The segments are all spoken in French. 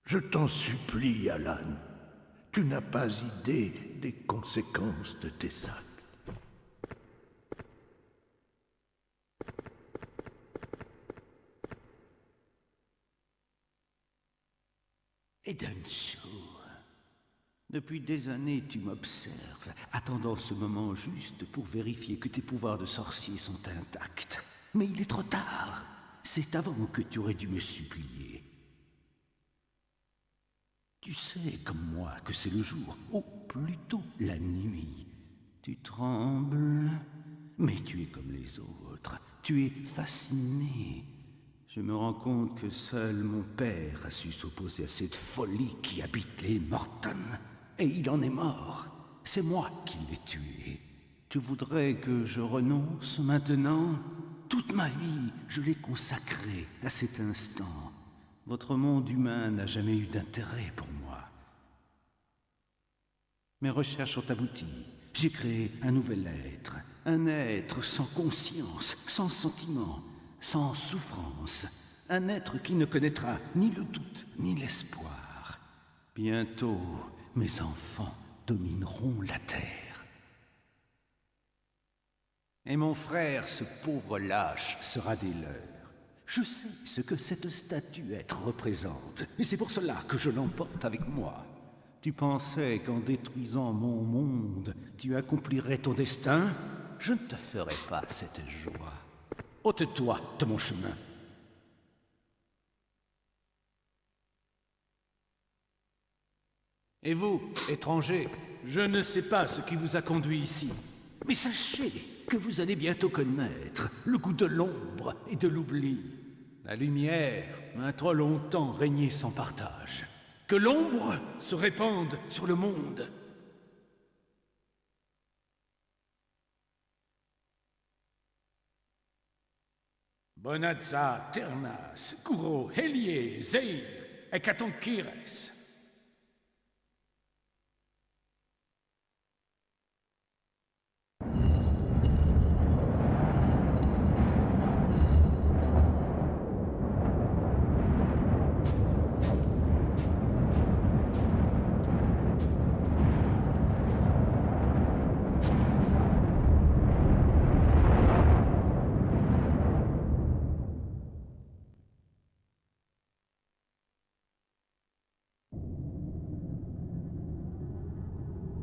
Je t'en supplie, Alan. Tu n'as pas idée des conséquences de tes actes. Edenshur, depuis des années tu m'observes, attendant ce moment juste pour vérifier que tes pouvoirs de sorcier sont intacts. Mais il est trop tard. C'est avant que tu aurais dû me supplier. Tu sais, comme moi, que c'est le jour, ou plutôt la nuit. Tu trembles, mais tu es comme les autres. Tu es fasciné. Je me rends compte que seul mon père a su s'opposer à cette folie qui habite les Morton. Et il en est mort. C'est moi qui l'ai tué. Tu voudrais que je renonce maintenant? Toute ma vie, je l'ai consacrée à cet instant. Votre monde humain n'a jamais eu d'intérêt pour moi. Mes recherches ont abouti. J'ai créé un nouvel être. Un être sans conscience, sans sentiment, sans souffrance. Un être qui ne connaîtra ni le doute, ni l'espoir. Bientôt, mes enfants domineront la Terre. Et mon frère, ce pauvre lâche, sera des leurs. Je sais ce que cette statuette représente, et c'est pour cela que je l'emporte avec moi. Tu pensais qu'en détruisant mon monde, tu accomplirais ton destin? Je ne te ferai pas cette joie. Ôte-toi de mon chemin. Et vous, étrangers, je ne sais pas ce qui vous a conduit ici. Mais sachez que vous allez bientôt connaître le goût de l'ombre et de l'oubli. La lumière a trop longtemps régné sans partage. Que l'ombre se répande sur le monde. Bonazza, Ternas, Kuro, Hélier, Zeir, Hekatonchires.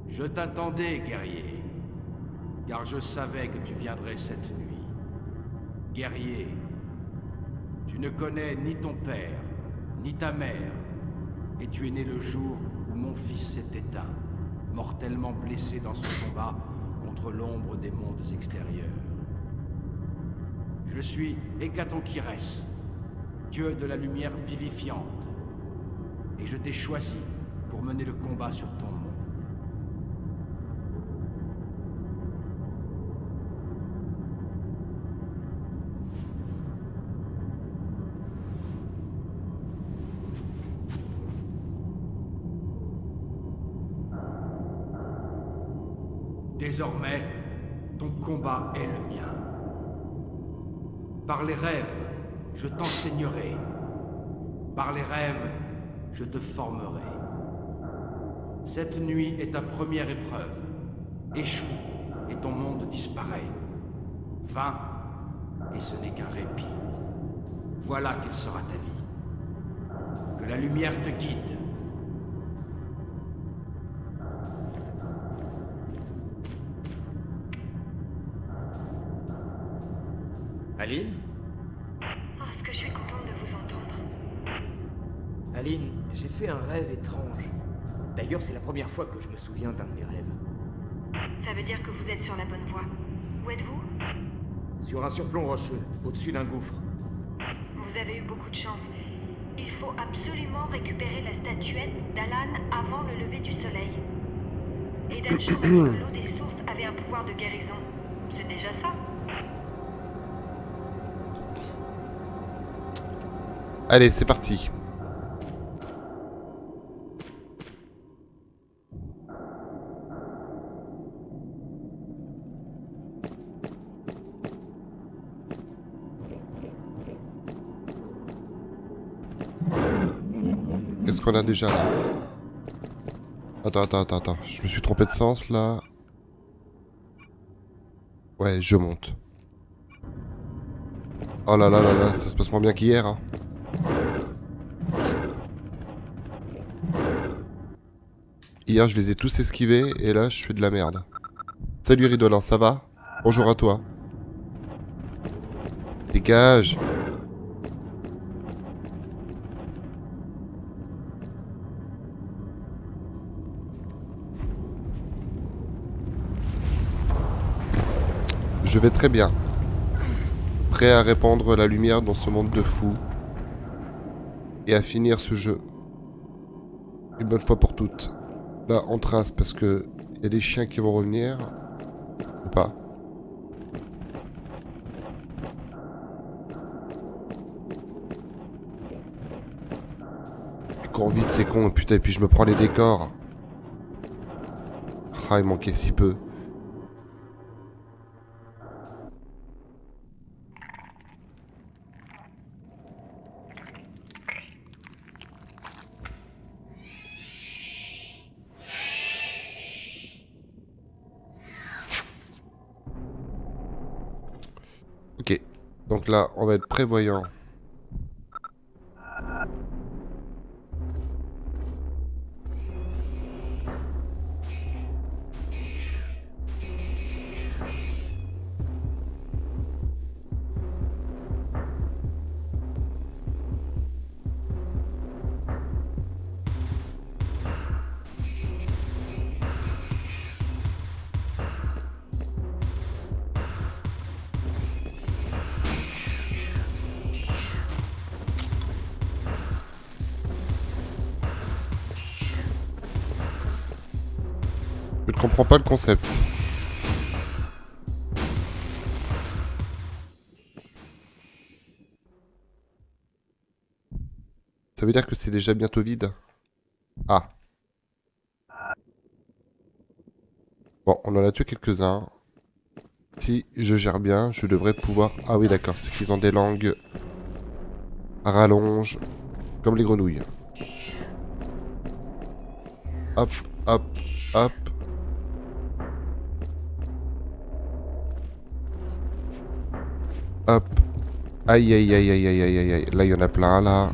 Je t'attendais, guerrier, car je savais que tu viendrais cette nuit. Guerrier, tu ne connais ni ton père, ni ta mère, et tu es né le jour où mon fils s'est éteint, mortellement blessé dans son combat contre l'ombre des mondes extérieurs. Je suis Hekatonchires, dieu de la lumière vivifiante, et je t'ai choisi pour mener le combat sur ton monde. Désormais, ton combat est le mien. Par les rêves, je t'enseignerai. Par les rêves, je te formerai. Cette nuit est ta première épreuve. Échoue, et ton monde disparaît. Va, et ce n'est qu'un répit. Voilà quelle sera ta vie. Que la lumière te guide. Aline? Oh, est-ce que je suis contente de vous entendre. Aline, j'ai fait un rêve étrange. D'ailleurs, c'est la première fois que je me souviens d'un de mes rêves. Ça veut dire que vous êtes sur la bonne voie. Où êtes-vous? Sur un surplomb rocheux, au-dessus d'un gouffre. Vous avez eu beaucoup de chance. Il faut absolument récupérer la statuette d'Alan avant le lever du soleil. Et Edenshur m'a dit que l'eau des sources avait un pouvoir de guérison. C'est déjà ça? Allez, c'est parti. qu'est-ce qu'on a déjà là? Attends. Je me suis trompé de sens là. Ouais, je monte. Oh là là là là, ça se passe moins bien qu'hier. Hein. Hier, je les ai tous esquivés et là, je fais de la merde. Salut Ridolin, ça va? Bonjour à toi. Dégage! Je vais très bien. Prêt à répandre la lumière dans ce monde de fous. Et à finir ce jeu. Une bonne fois pour toutes. Là, on trace parce que il y a des chiens qui vont revenir. Ou pas. Ils courent vite, c'est con. Putain, et puis je me prends les décors. Ah, il manquait si peu. Ok, donc là, on va être prévoyant. Je ne comprends pas le concept. Ça veut dire que c'est déjà bientôt vide? Ah. Bon, on en a tué quelques-uns. Si je gère bien, je devrais pouvoir... Ah oui, d'accord, c'est qu'ils ont des langues à rallonge, comme les grenouilles. Hop, hop, hop. Hop. Aïe, aïe, aïe, aïe, aïe, aïe, aïe, aïe. Là, il y en a plein, là.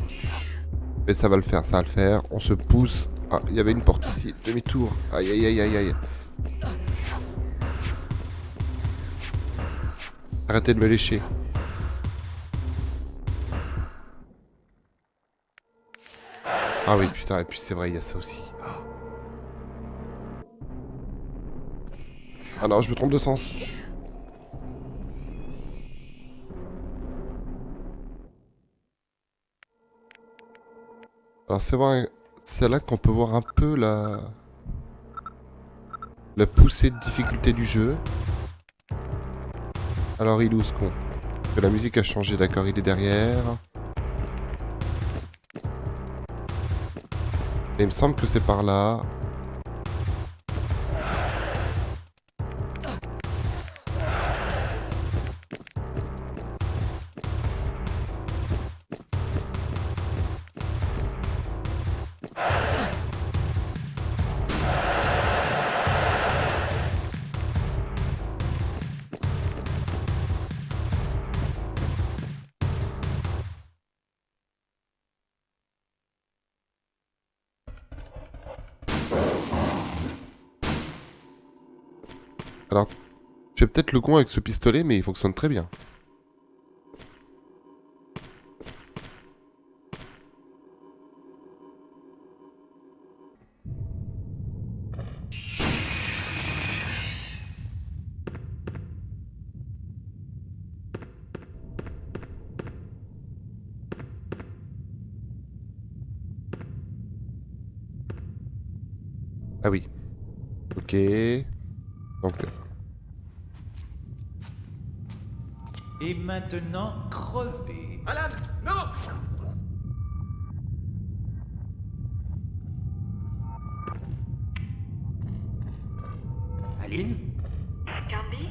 Mais ça va le faire, ça va le faire. On se pousse. Ah, il y avait une porte ici. Demi-tour. Aïe, aïe, aïe, aïe, aïe. Arrêtez de me lécher. Ah oui, putain, et puis c'est vrai, il y a ça aussi. Ah non, je me trompe de sens. Alors c'est vrai, c'est là qu'on peut voir un peu la poussée de difficulté du jeu. Alors il est où ce con? Que la musique a changé, d'accord, il est derrière. Et il me semble que c'est par là. Alors, je fais peut-être le con avec ce pistolet, mais il fonctionne très bien. Ah oui. Ok. Donc... Et maintenant, crevez. Alan, non! Aline? Kirby,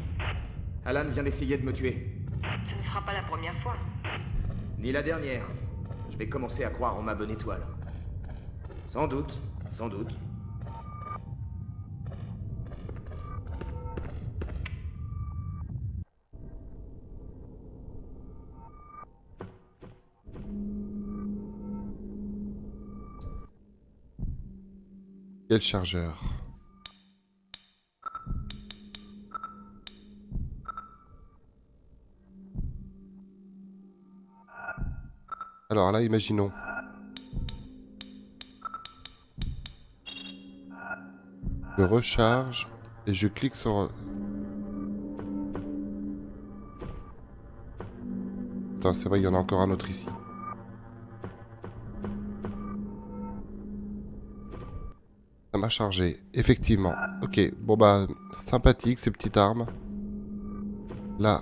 Alan vient d'essayer de me tuer. ce ne sera pas la première fois. Ni la dernière. Je vais commencer à croire en ma bonne étoile. Sans doute, sans doute. Quel chargeur? Alors là, imaginons. Je recharge et je clique sur... Attends, c'est vrai, il y en a encore un autre ici. Ça m'a chargé, effectivement. Ok, bon bah, sympathique ces petites armes. Là.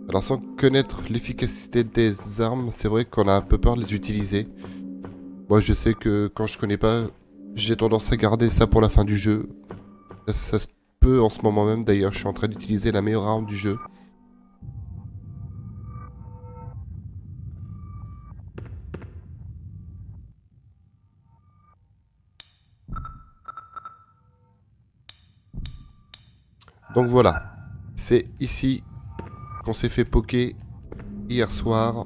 Alors sans connaître l'efficacité des armes, c'est vrai qu'on a un peu peur de les utiliser. Moi je sais que quand je connais pas, j'ai tendance à garder ça pour la fin du jeu. Ça se peut en ce moment même, d'ailleurs je suis en train d'utiliser la meilleure arme du jeu. Donc voilà, c'est ici qu'on s'est fait poker hier soir.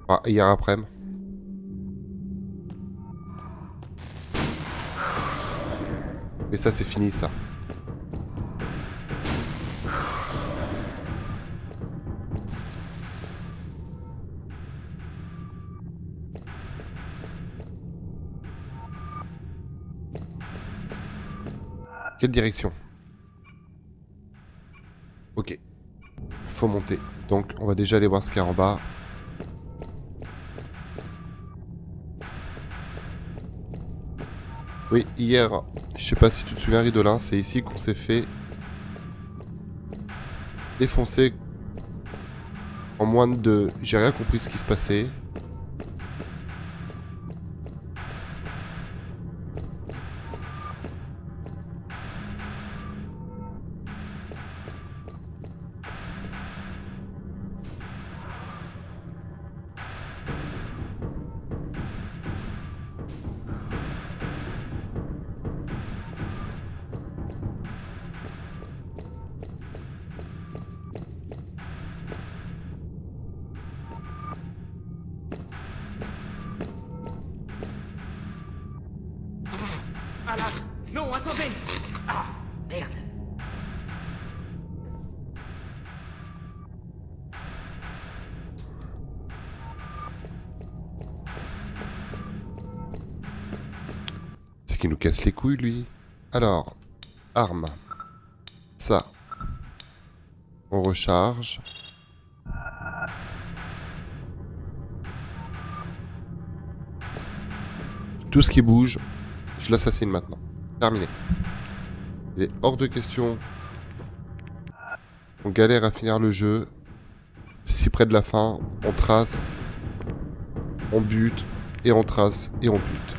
Enfin, hier après-midi. Mais ça, c'est fini, ça. Quelle direction? Ok. Faut monter. Donc, on va déjà aller voir ce qu'il y a en bas. Oui, hier, je sais pas si tu te souviens, Ridolin, c'est ici qu'on s'est fait défoncer en moins de 2. J'ai rien compris ce qui se passait. Ah là! Non, attendez! Ah, merde! C'est qu'il nous casse les couilles, lui. Alors, arme. Ça. On recharge. Tout ce qui bouge, je l'assassine maintenant. Terminé. Il est hors de question. On galère à finir le jeu. Si près de la fin, on trace, on bute, et on trace, et on bute.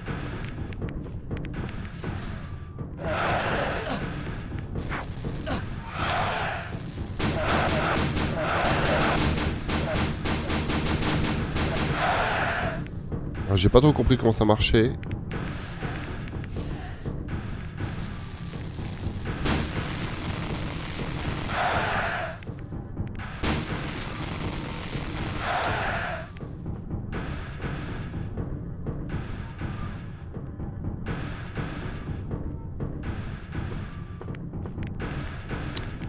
Alors, j'ai pas trop compris comment ça marchait.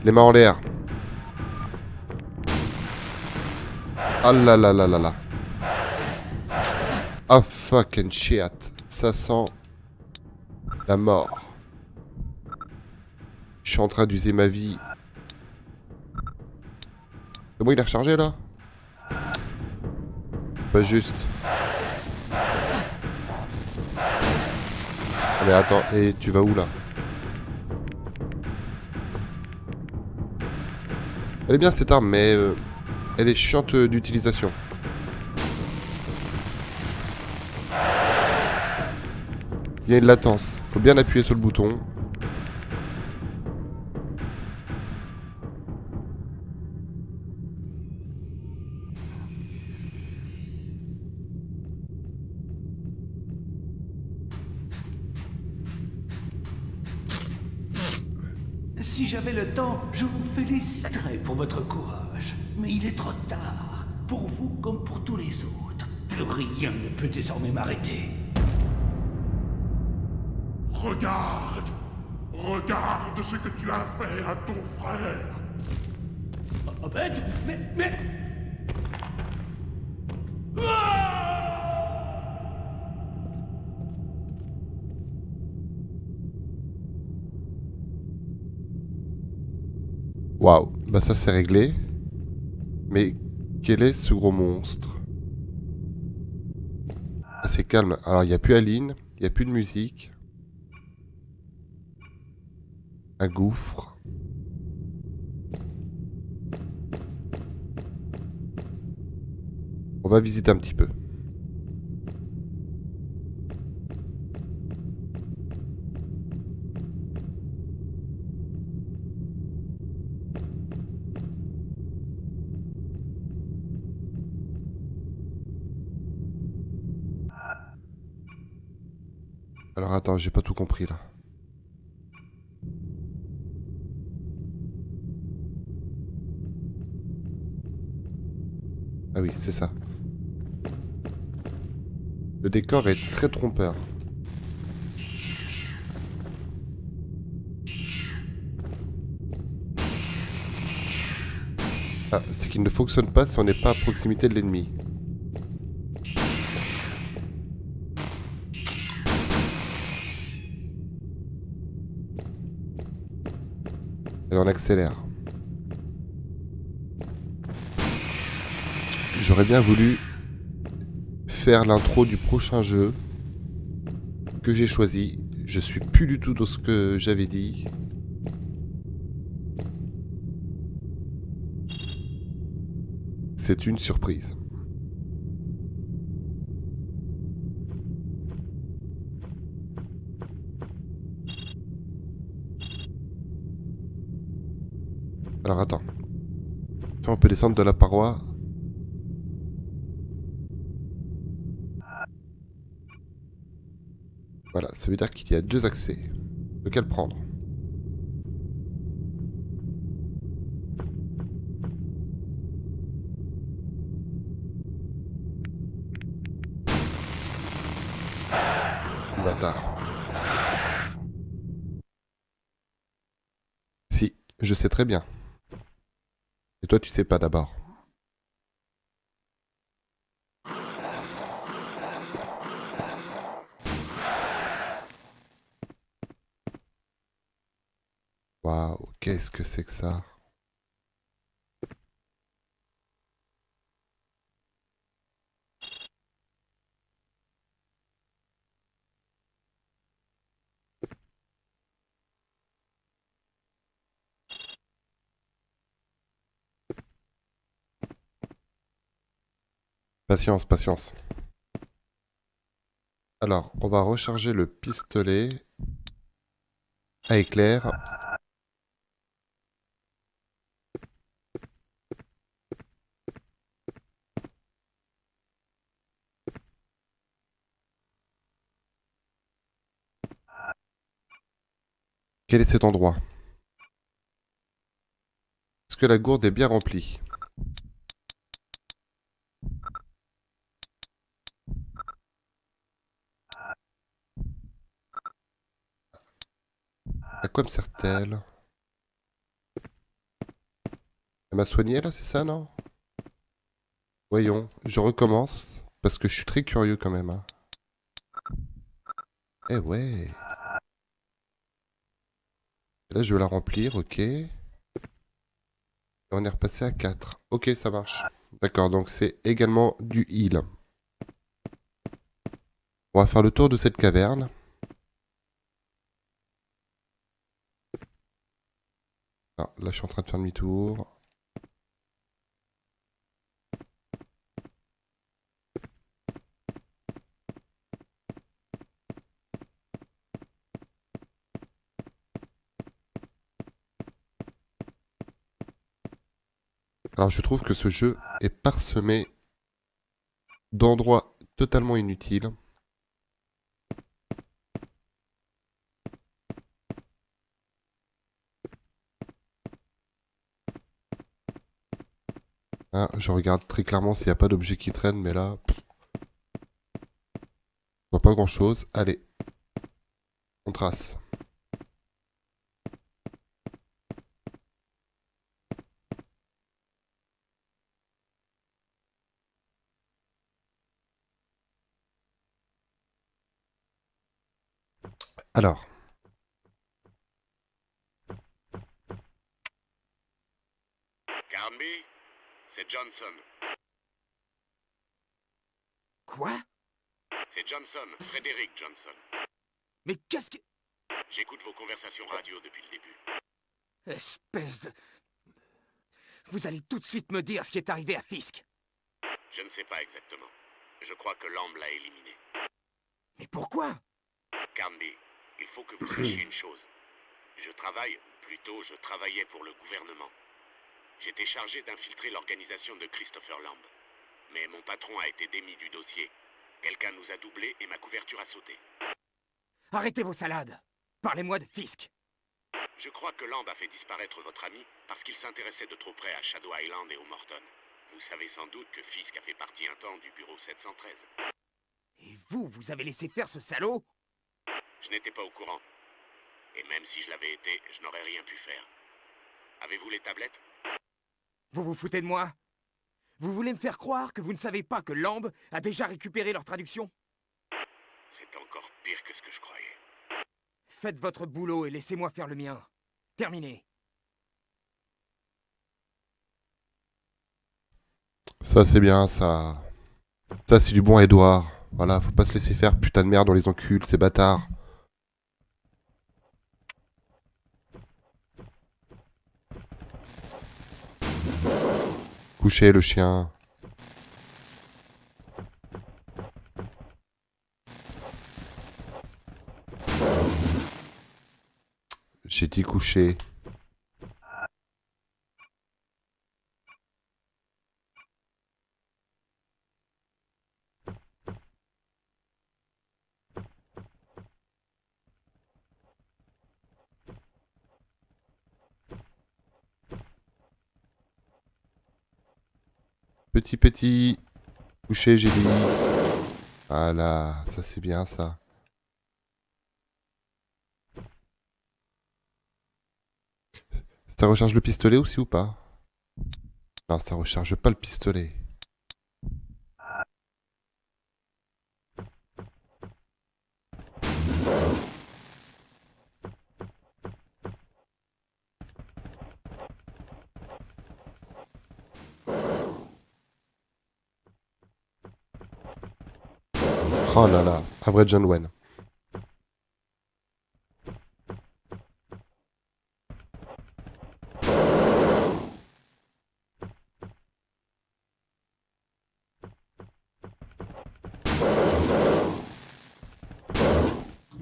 Les mains en l'air. Ah là là là là là. Ah fucking shit. Ça sent la mort. Je suis en train d'user ma vie. C'est bon, il est rechargé là? Pas juste. Mais attends, et tu vas où là? Elle est bien cette arme, mais elle est chiante d'utilisation. Il y a une latence. Faut bien appuyer sur le bouton. Si j'avais le temps, je vous féliciterais pour votre courage. Mais il est trop tard, pour vous comme pour tous les autres. Plus rien ne peut désormais m'arrêter. Regarde! Regarde ce que tu as fait à ton frère! Obed, mais... Waouh, bah ça c'est réglé. Mais quel est ce gros monstre? Ah, c'est calme. Alors il n'y a plus Aline, il n'y a plus de musique. Un gouffre. On va visiter un petit peu. Alors attends, j'ai pas tout compris là. Ah oui, c'est ça. Le décor est très trompeur. Ah, c'est qu'il ne fonctionne pas si on n'est pas à proximité de l'ennemi. Et on accélère. J'aurais bien voulu faire l'intro du prochain jeu que j'ai choisi. Je suis plus du tout dans ce que j'avais dit. C'est une surprise. Alors attends. Si on peut descendre de la paroi. Voilà, ça veut dire qu'il y a deux accès. Lequel prendre? Bâtard. Si, je sais très bien. Et toi, tu sais pas d'abord. Waouh, qu'est-ce que c'est que ça? Patience, patience. Alors, on va recharger le pistolet à éclair. Quel est cet endroit? Est-ce que la gourde est bien remplie? À quoi me sert-elle? Elle m'a soigné là, c'est ça, non? Voyons, je recommence, parce que je suis très curieux quand même. Hein. Eh ouais. Là, je vais la remplir, ok. Et on est repassé à 4. Ok, ça marche. D'accord, donc c'est également du heal. On va faire le tour de cette caverne. Ah, là, je suis en train de faire demi-tour. Alors, je trouve que ce jeu est parsemé d'endroits totalement inutiles. Hein, je regarde très clairement s'il n'y a pas d'objet qui traîne, mais là... je vois pas grand chose. Allez. On trace. Alors. Carnby, c'est Johnson. Quoi? C'est Johnson, Frédéric Johnson. Mais qu'est-ce que... J'écoute vos conversations radio depuis le début. Espèce de... Vous allez tout de suite me dire ce qui est arrivé à Fisk. Je ne sais pas exactement. Je crois que Lamb l'a éliminé. Mais pourquoi? Carnby, il faut que vous sachiez une chose. Je travaille, ou plutôt je travaillais pour le gouvernement. J'étais chargé d'infiltrer l'organisation de Christopher Lamb. Mais mon patron a été démis du dossier. Quelqu'un nous a doublés et ma couverture a sauté. Arrêtez vos salades. Parlez-moi de Fisk. Je crois que Lamb a fait disparaître votre ami parce qu'il s'intéressait de trop près à Shadow Island et au Morton. Vous savez sans doute que Fisk a fait partie un temps du bureau 713. Et vous avez laissé faire ce salaud? Je n'étais pas au courant. Et même si je l'avais été, je n'aurais rien pu faire. Avez-vous les tablettes? Vous vous foutez de moi? Vous voulez me faire croire que vous ne savez pas que Lamb a déjà récupéré leur traduction? C'est encore pire que ce que je croyais. Faites votre boulot et laissez-moi faire le mien. Terminé. Ça, c'est bien, ça. Ça, c'est du bon Edouard. Voilà, faut pas se laisser faire, putain de merde, on les encule, ces bâtards. Couchez le chien. J'ai dit coucher. Petit. Coucher, j'ai dit. Voilà, ça c'est bien ça. Ça recharge le pistolet aussi ou pas? Non, ça recharge pas le pistolet. Oh là là, un vrai John Wayne.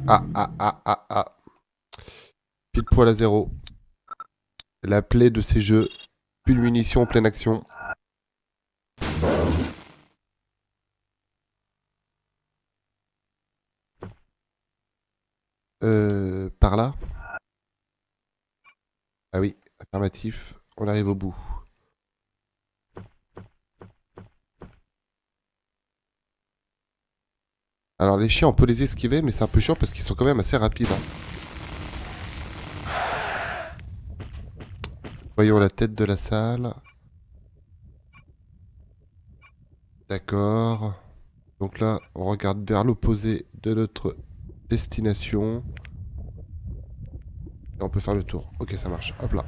Ah. Pile poil à zéro. La plaie de ces jeux. Plus de munitions en pleine action. Par là? Ah oui, affirmatif. On arrive au bout. Alors les chiens, on peut les esquiver, mais c'est un peu chiant parce qu'ils sont quand même assez rapides. Hein. Voyons la tête de la salle. D'accord. Donc là, on regarde vers l'opposé de notre destination. Et on peut faire le tour. Ok, ça marche. Hop là.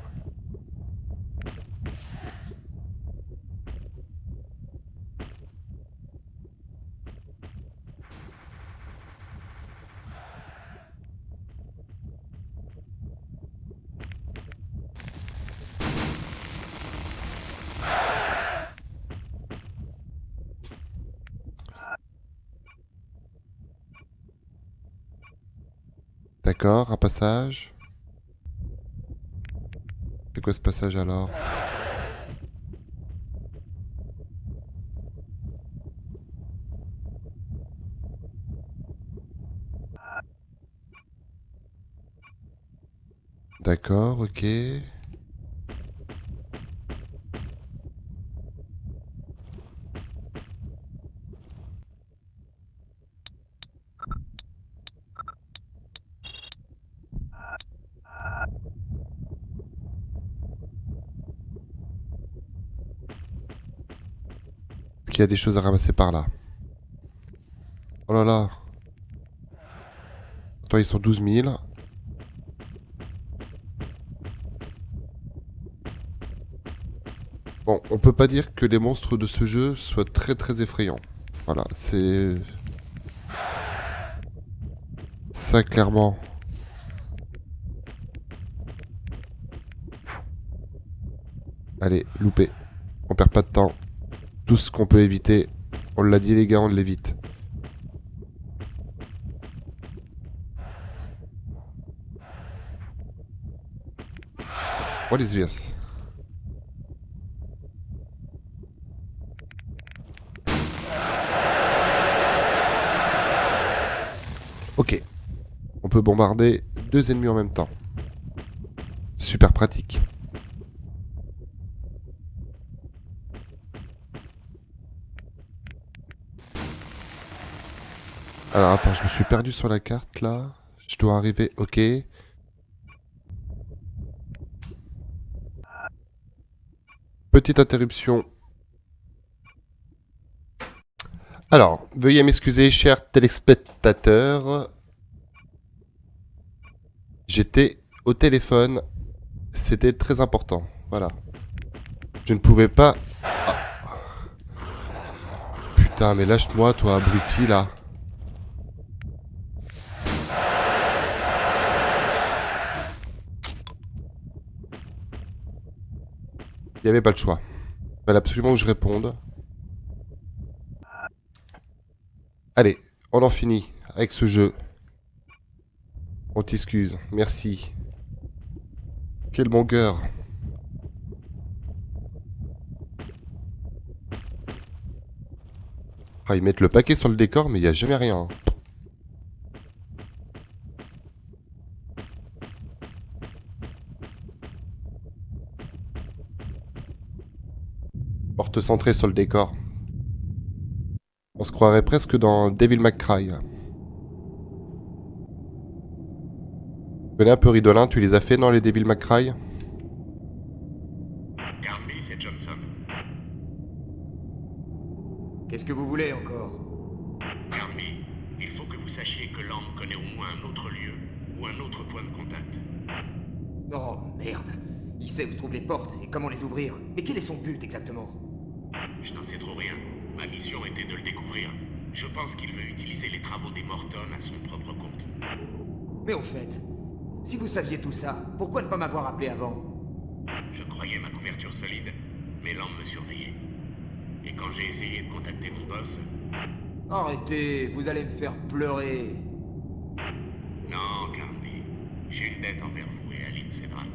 D'accord, un passage. C'est quoi ce passage alors? D'accord, ok. qu'il y a des choses à ramasser par là. Oh là là. Attends, ils sont 12 000. Bon, on peut pas dire que les monstres de ce jeu soient très très effrayants. Voilà, c'est... Ça, clairement. Allez, loupé. On perd pas de temps. Tout ce qu'on peut éviter, on l'a dit les gars, on l'évite. What is this? Ok. On peut bombarder 2 ennemis en même temps. Super pratique. Alors attends, je me suis perdu sur la carte là. Je dois arriver, ok. Petite interruption. Alors, veuillez m'excuser, chers téléspectateurs. J'étais au téléphone. C'était très important. Voilà. Je ne pouvais pas... Ah. Putain, mais lâche-moi, toi, abruti, là. Il n'y avait pas le choix. Il fallait absolument que je réponde. Allez, on en finit avec ce jeu. On t'excuse, merci. Quel bon cœur. Ah, ils mettent le paquet sur le décor, mais il n'y a jamais rien. Porte centrée sur le décor. On se croirait presque dans Devil May Cry. Tu connais un peu Ridolin, tu les as fait dans les Devil May Cry? Garde-lui, c'est Johnson. Qu'est-ce que vous voulez encore? Garde-lui, il faut que vous sachiez que Lamb connaît au moins un autre lieu ou un autre point de contact. Oh, merde. Il sait où se trouvent les portes et comment les ouvrir. Mais quel est son but exactement? Je n'en sais trop rien. Ma mission était de le découvrir. Je pense qu'il veut utiliser les travaux des Morton à son propre compte. Mais au fait, si vous saviez tout ça, pourquoi ne pas m'avoir appelé avant? Je croyais ma couverture solide, mais Lamb me surveillait. Et quand j'ai essayé de contacter mon boss... Arrêtez, vous allez me faire pleurer. Non, Carney. J'ai une dette envers vous et Aline Cédrac.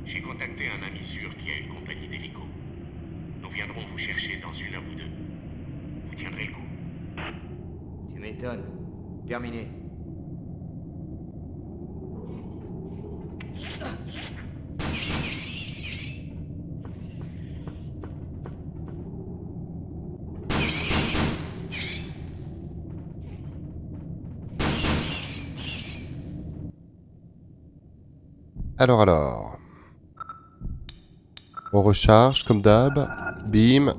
J'ai contacté un ami sûr qui a une compagnie d'hélico. Nous viendrons vous chercher dans 1 heure ou 2. Vous tiendrez le coup. Tu m'étonnes. Terminé. Alors. On recharge comme d'hab. Bim.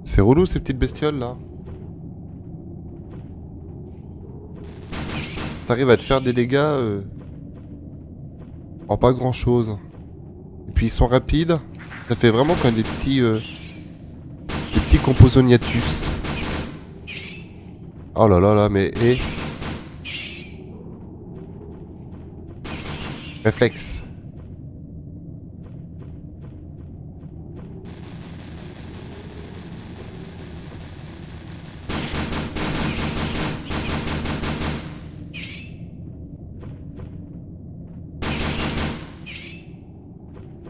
C'est relou ces petites bestioles là. T'arrives à te faire des dégâts en pas grand chose. Et puis ils sont rapides. Ça fait vraiment comme des petits composognatus. Oh là là là, mais réflexe.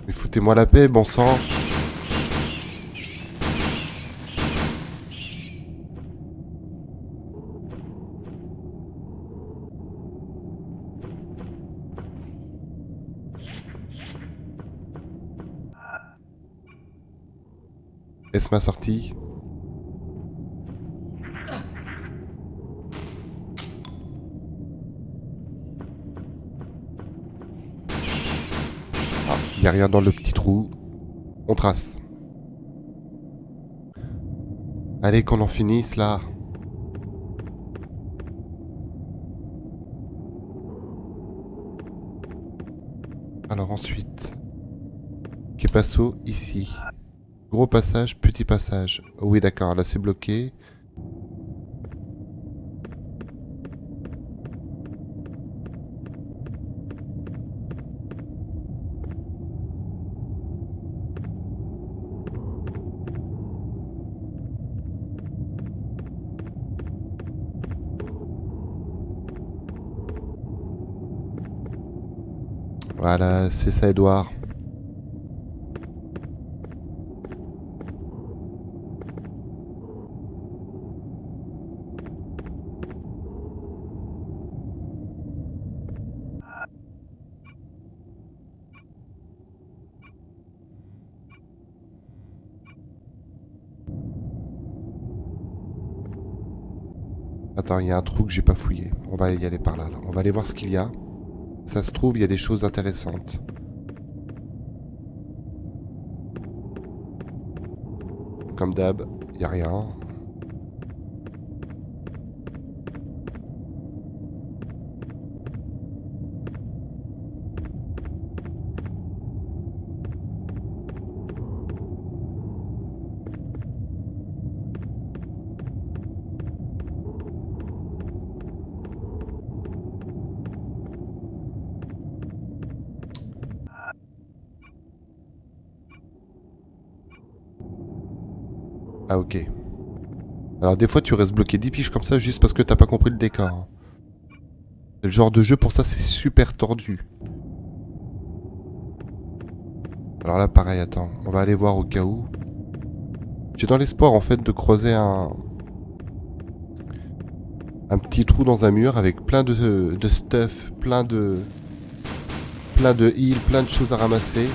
Mais foutez-moi la paix, bon sang. Est-ce ma sortie? Ah, il n'y a rien dans le petit trou. On trace. Allez, qu'on en finisse là. Alors ensuite. Que passo ici. Gros passage, petit passage. Oui d'accord, là c'est bloqué. Voilà, c'est ça Edouard. Attends, il y a un trou que j'ai pas fouillé. On va y aller par là, là. On va aller voir ce qu'il y a. Ça se trouve, il y a des choses intéressantes. Comme d'hab, il n'y a rien. Ah ok. Alors des fois tu restes bloqué 10 piges comme ça juste parce que t'as pas compris le décor. Hein. C'est le genre de jeu pour ça c'est super tordu. Alors là pareil, attends, on va aller voir au cas où. J'ai dans l'espoir en fait de creuser un petit trou dans un mur avec plein de stuff, plein de heals, plein de choses à ramasser.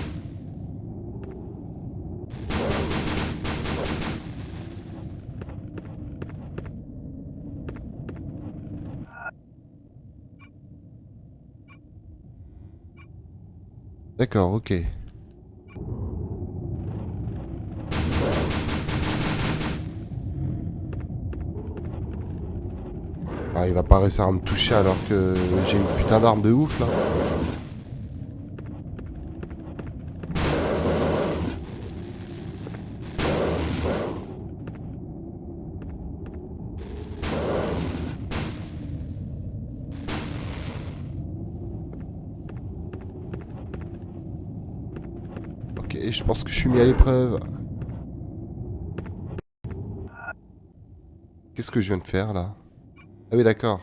D'accord, ok. Ah, il va pas réussir à me toucher alors que j'ai une putain d'arme de ouf là. Ok, je pense que je suis mis à l'épreuve. Qu'est-ce que je viens de faire là? Ah oui d'accord.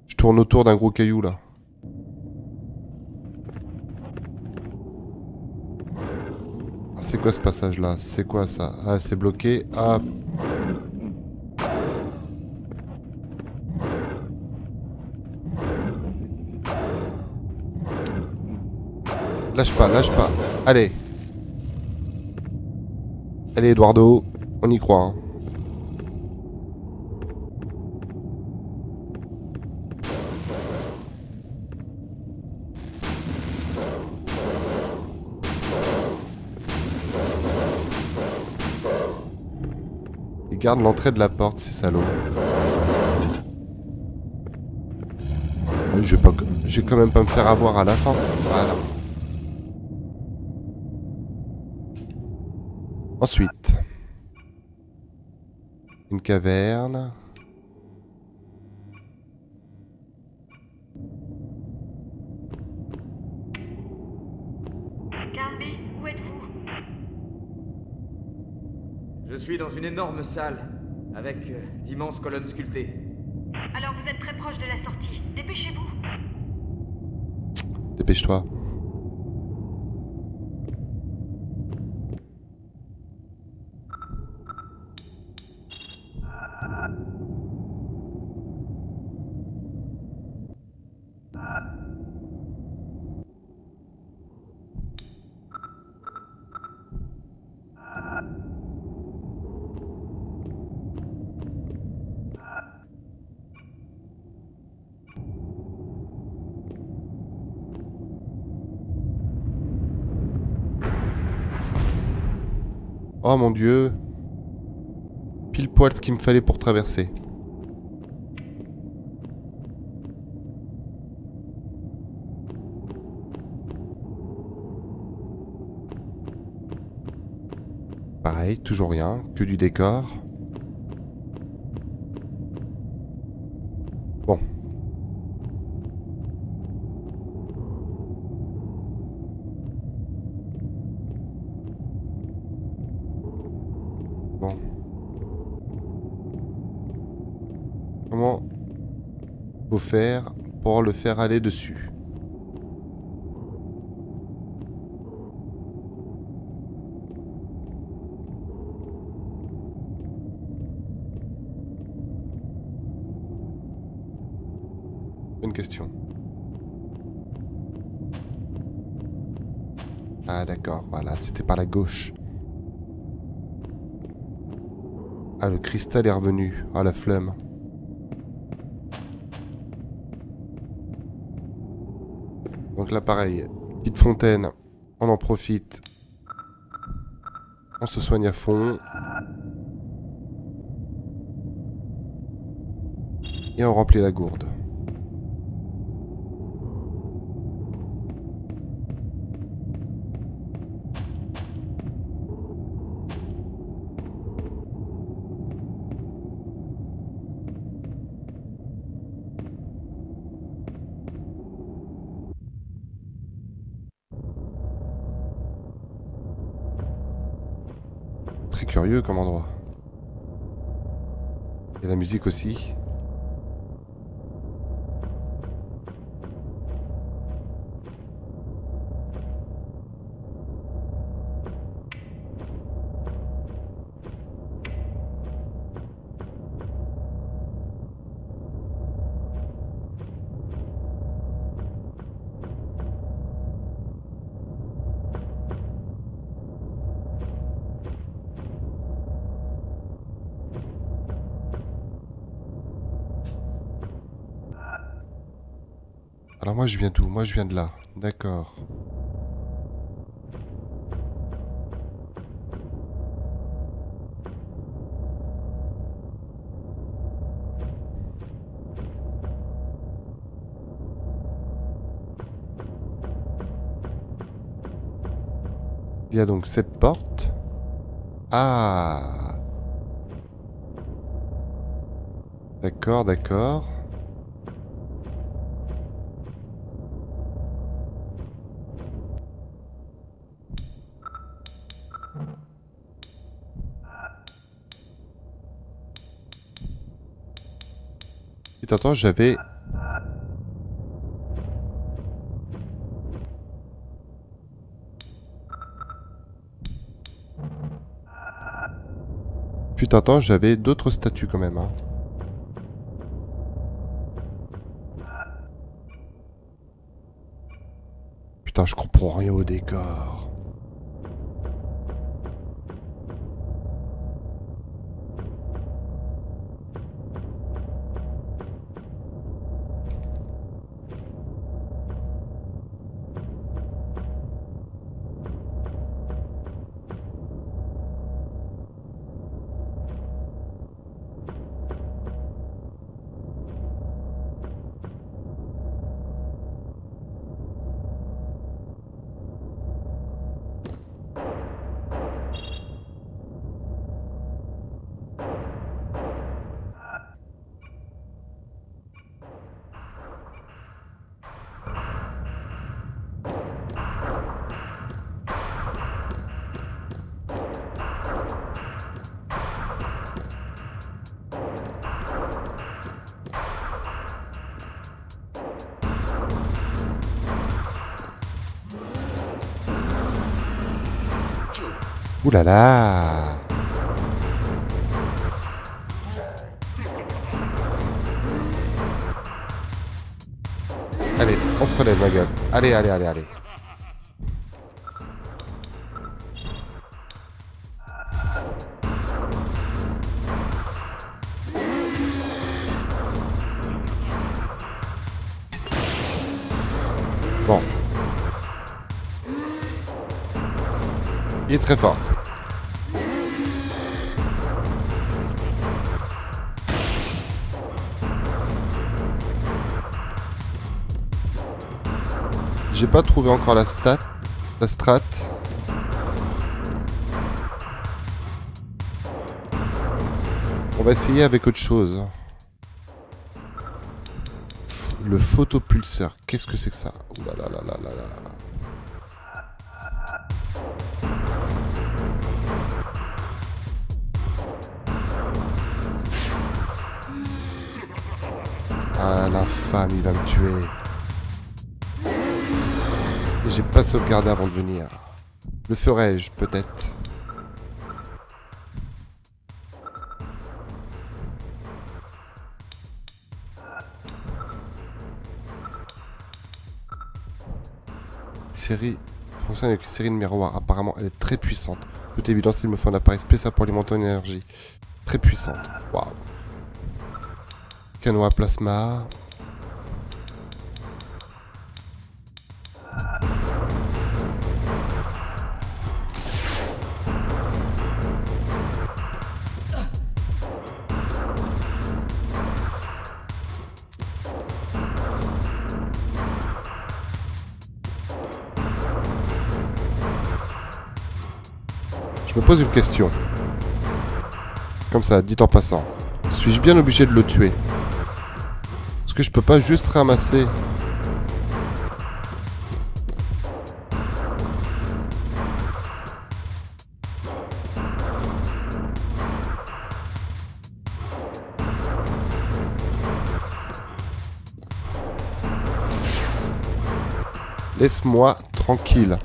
Je tourne autour d'un gros caillou là. Ah, c'est quoi ce passage là? C'est quoi ça? Ah c'est bloqué. Ah. Lâche pas, lâche pas. Allez. Allez Eduardo, on y croit. Hein. Il garde l'entrée de la porte, ces salauds. Je vais quand même pas me faire avoir à la fin. Voilà. Ensuite, une caverne. Carnby, où êtes-vous? Je suis dans une énorme salle, avec d'immenses colonnes sculptées. Alors vous êtes très proche de la sortie. Dépêchez-vous. Dépêche-toi. Oh mon dieu. Pile poil ce qu'il me fallait pour traverser. Pareil, toujours rien, que du décor. Bon. Bon. Comment faut faire pour le faire aller dessus? Bonne question. Ah d'accord, voilà, c'était par la gauche. Ah, le cristal est revenu. Ah, la flemme. Donc là, pareil. Petite fontaine. On en profite. On se soigne à fond. Et on remplit la gourde. Très curieux comme endroit. Et la musique aussi. Alors moi je viens d'où? Moi je viens de là. D'accord. Il y a donc cette porte. Ah. D'accord, d'accord. Et attends, j'avais... Putain, attends, j'avais d'autres statues quand même, hein. Putain, je comprends rien au décor. Ouh là là! Allez, on se relève ma gueule. Allez, allez, allez, allez. Bon. Il est très fort. J'ai pas trouvé encore la strat. On va essayer avec autre chose. Le photopulseur, qu'est-ce que c'est que ça? Ouh là là là là là là. Ah, l'infâme, il va me tuer. Et j'ai pas sauvegardé avant de venir. Le ferai-je, peut-être? Série fonctionne avec une série de miroirs. Apparemment, elle est très puissante. De toute évidence, il me faut un appareil spécial pour alimenter une énergie. Très puissante. Waouh. Canon à plasma. Je me pose une question. Comme ça, dit en passant. Suis-je bien obligé de le tuer? Est-ce que je peux pas juste ramasser? Laisse-moi tranquille.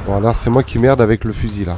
Bon alors c'est moi qui merde avec le fusil là.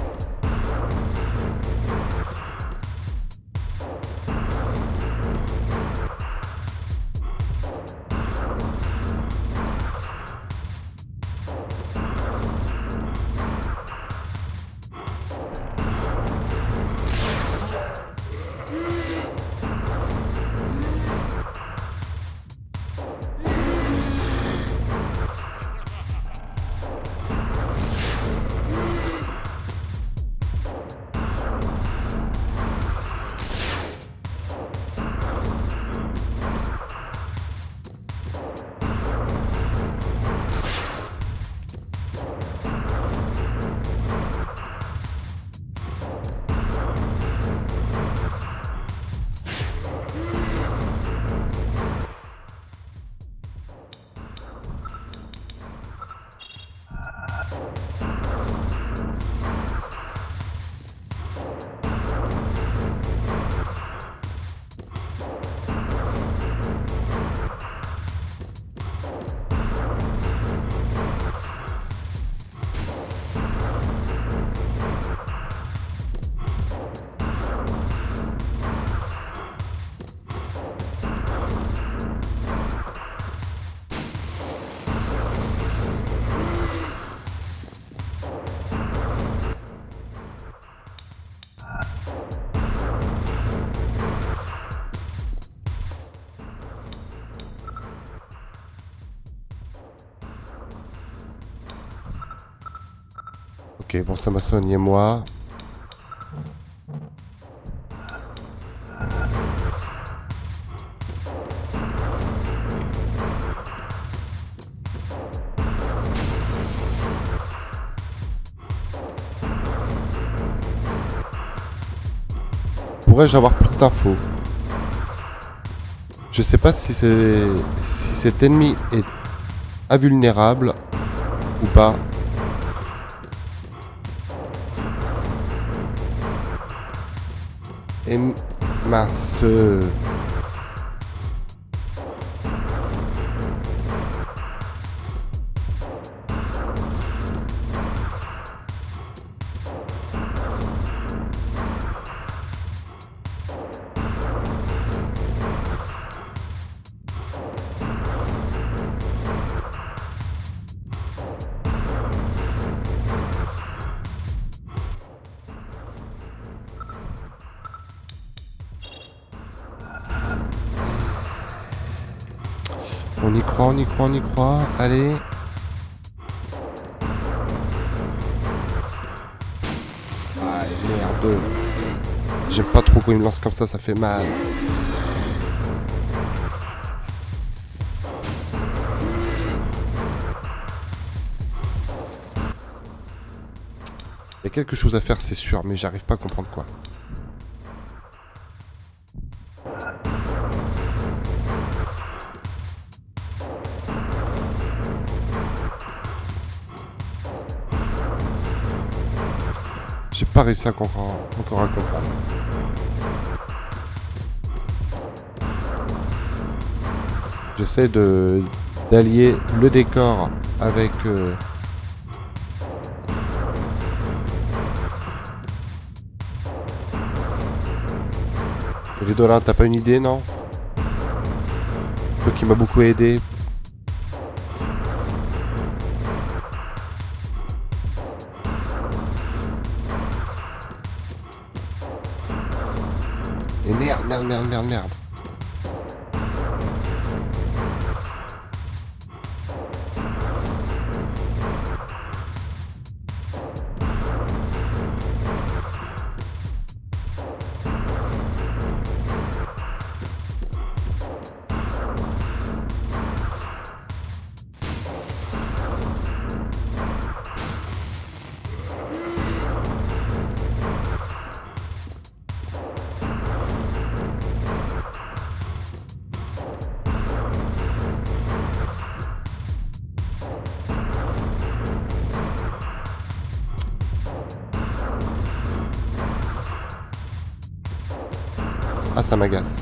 Ok, bon, ça m'a soigné moi. Pourrais-je avoir plus d'infos? Je sais pas si cet ennemi est invulnérable ou pas. Et mince. On y croit, on y croit, on y croit. Allez. Ah, merde. J'aime pas trop quand il me lance comme ça fait mal. Il y a quelque chose à faire, c'est sûr, mais j'arrive pas à comprendre quoi. J'ai pas réussi encore à comprendre. J'essaie d'allier le décor avec... Ridolin, t'as pas une idée, non? Toi qui m'a beaucoup aidé. Et merde. Ah, ça m'agace.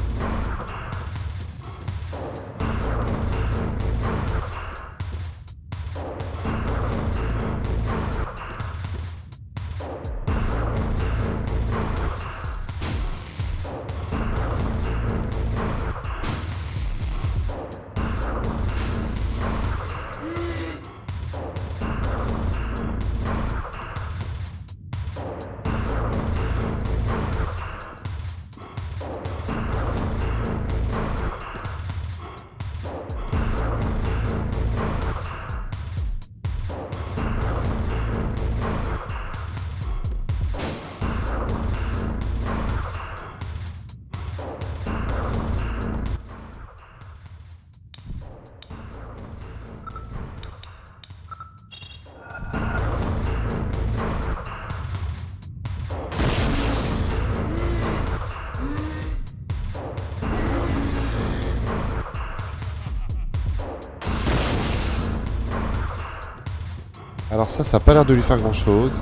Alors ça a pas l'air de lui faire grand chose.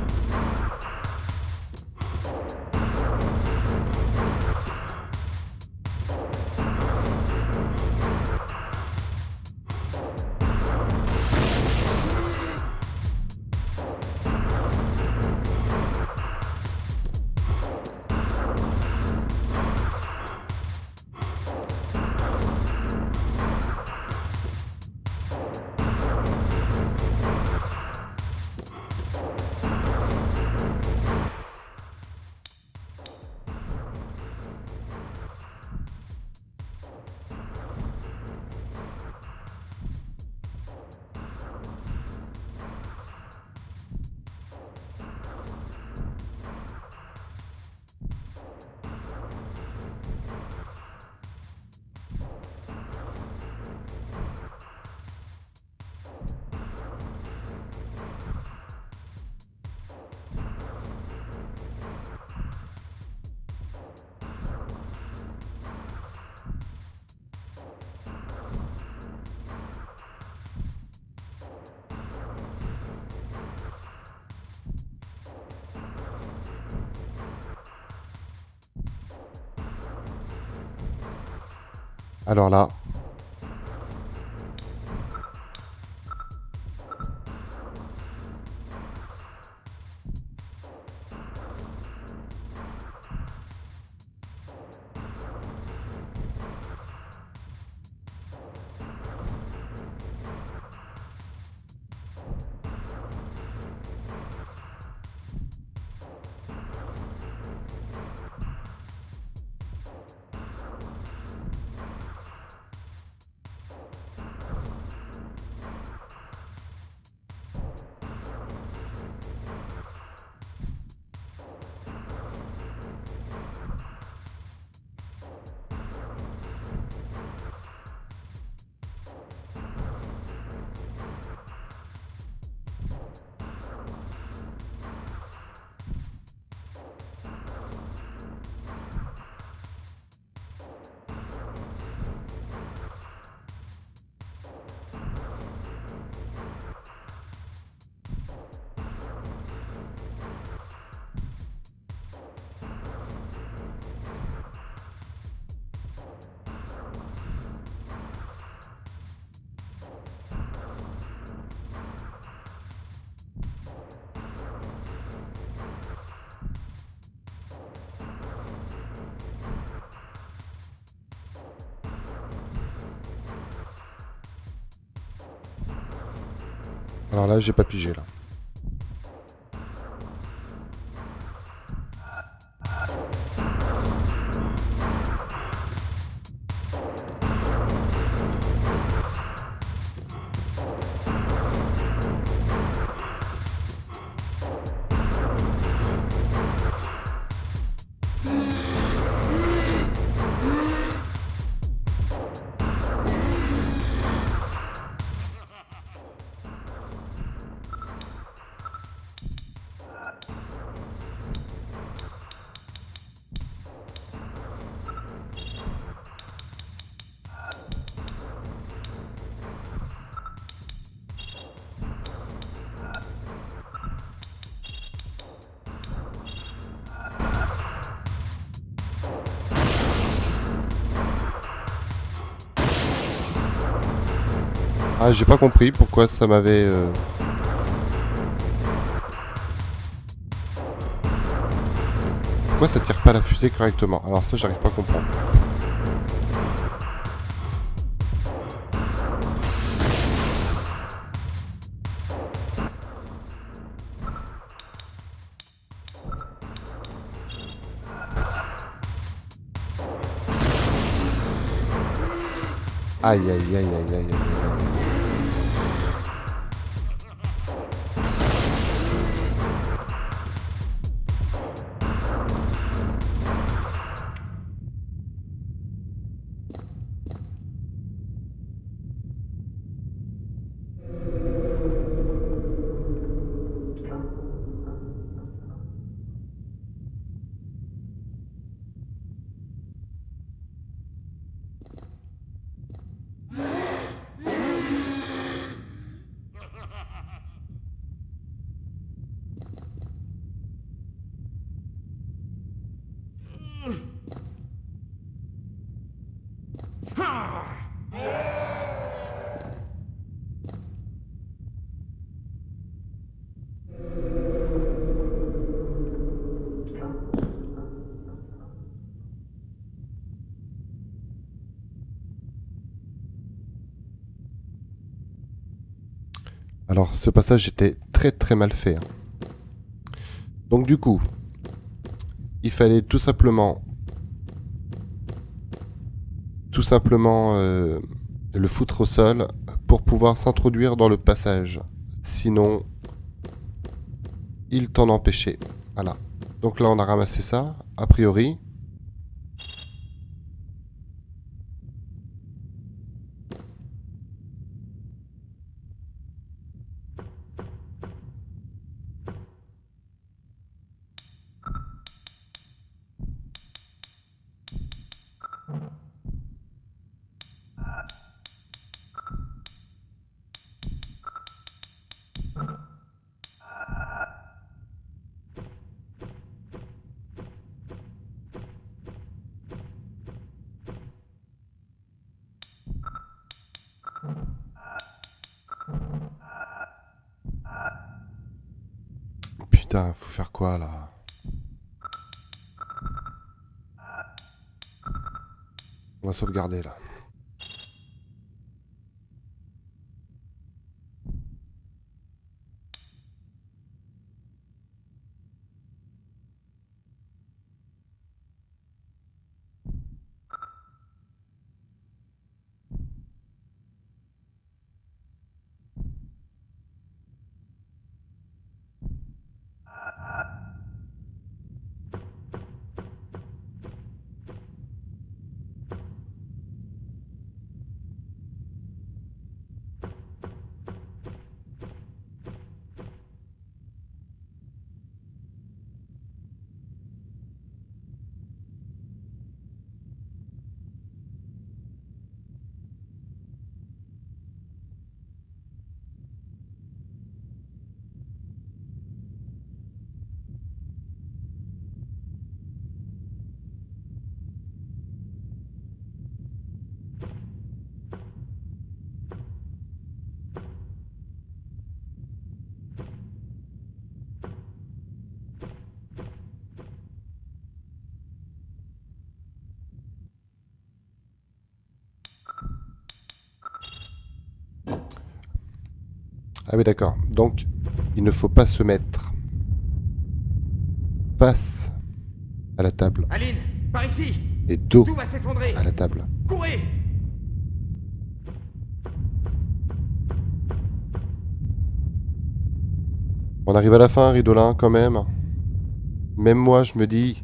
Alors là... Alors là, j'ai pas pigé, là. Ah, j'ai pas compris pourquoi ça m'avait... Pourquoi ça tire pas la fusée correctement? Alors ça, j'arrive pas à comprendre. Aïe, aïe, aïe, aïe, aïe, aïe, aïe. Alors, ce passage était très très mal fait, hein. Donc du coup, il fallait tout simplement le foutre au sol pour pouvoir s'introduire dans le passage. Sinon, il t'en empêchait. Voilà. Donc là, on a ramassé ça, a priori. Putain, faut faire quoi là? On va sauvegarder là. Ah oui, d'accord. Donc, il ne faut pas se mettre face à la table Aline, par ici! et dos Tout va s'effondrer! à la table. Courez! On arrive à la fin, Ridolin, quand même. Même moi, je me dis...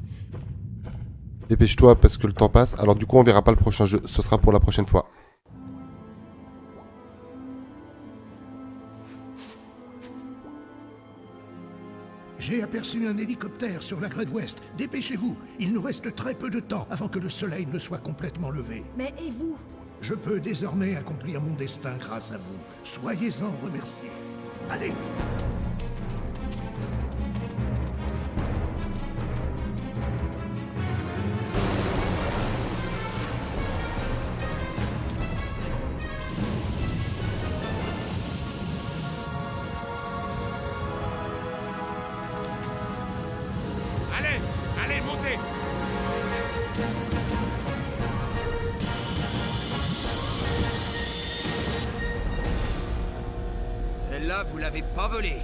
Dépêche-toi parce que le temps passe. Alors du coup, on verra pas le prochain jeu. Ce sera pour la prochaine fois. J'ai aperçu un hélicoptère sur la grève ouest. Dépêchez-vous, il nous reste très peu de temps avant que le soleil ne soit complètement levé. Mais et vous? Je peux désormais accomplir mon destin grâce à vous. Soyez-en remerciés. Allez! Allez, allez, montez. Celle-là, vous l'avez pas volée!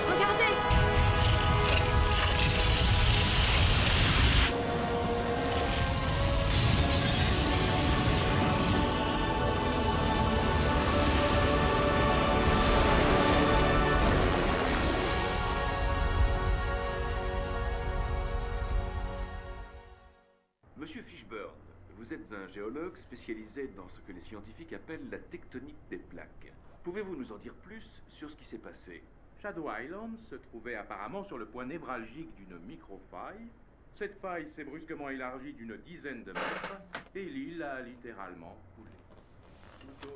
Regardez! Monsieur Fishburne, vous êtes un géologue spécialisé dans ce que les scientifiques appellent la tectonique des plaques. Pouvez-vous nous en dire plus sur ce qui s'est passé? Shadow Island se trouvait apparemment sur le point névralgique d'une micro-faille. Cette faille s'est brusquement élargie d'une dizaine de mètres et l'île a littéralement coulé.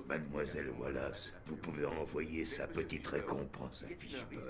Mademoiselle Wallace, vous pouvez envoyer sa petite récompense à Fishburne.